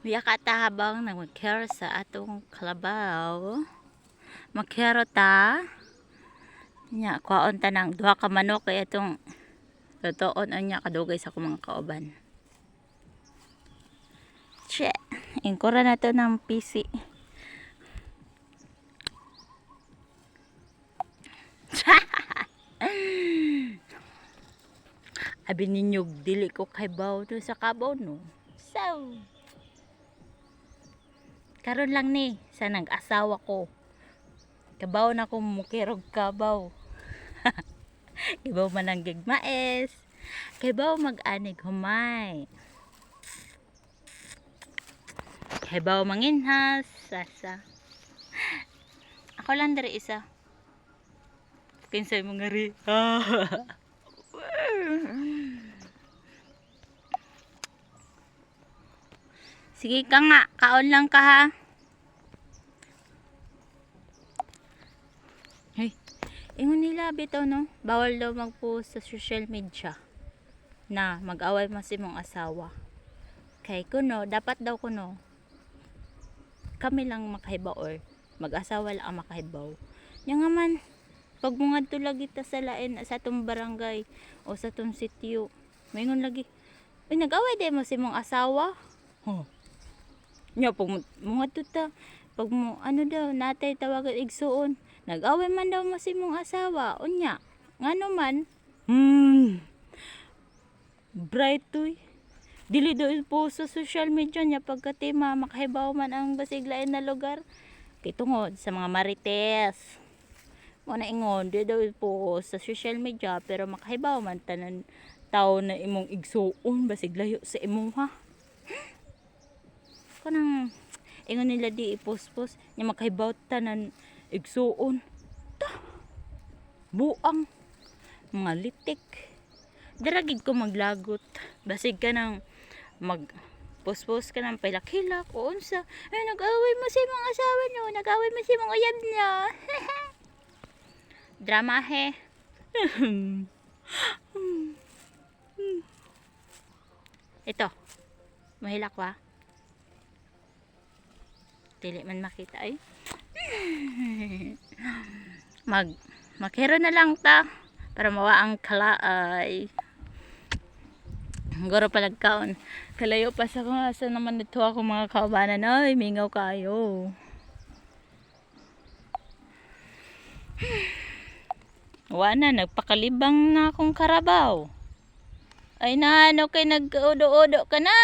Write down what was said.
Biya katahabang na magkero sa atong kalabaw. Magkero ta. Nya kwaon ta ng duha ka manok kay atong totoon anya kadugay sa akong mga kauban. Che, ingkura na to ng PC. Abi ninyo dili ko kay baw to sa kabaw no. So, karon lang ni sa nag-asawa ko. Kabaw na ko mukirog kabaw. Kibaw mananggig maes. Kibaw mag-anig humay. Kibaw manginhas. Sasa. Ako lang dari isa. Kinsay mo nga ri. Sige ka nga. Kaon lang ka ha. Hey. Ingon nila bitaw no. Bawal daw mag-post sa social media na mag-away mo si mong asawa. Kay kuno, dapat daw kuno kami lang makahibaw or mag-asawa lang ang makahibaw. Nya nga man, pag mga lagi ta sa lain sa atong barangay o sa atong sitio, maingon lagi, uy nag-away day mo si mong asawa. Huh. Nya pag mga ta, pag mo ano daw natay tawagan igsuon, nag-away man daw mo si mong asawa. Unya, ngano man? Bright toy. Dili do po sa social media niya pagkatema makahibaw man ang basiglain na lugar. Kay tungod sa mga marites. Mo na ingon, di daw po sa social media pero makahibaw man tanan tao na imong igsuon basiglayo sa imong ha. Kanang ingon nila di ipost-post nya makahibaw tanan igsuon. Ta. Buang mga litik. Daragid ko maglagot. Basig ka ng mag-post-post ka ng pilak-hilak o unsa. Ay, nag-away mo si mga asawa nyo. Nag-away mo si mga uyab nyo. Drama he. Ito. Mahilak wa. Dili man makita ay. Makero na lang ta. Para mawa ang kalaay. Goro palagkaon. Kalayo pa sa kung asa naman dito ako mga kaubanan. Ay, mingaw kayo. Wala na, nagpakalibang na akong karabaw. Ay na, ano kay nag-udo-udo ka na.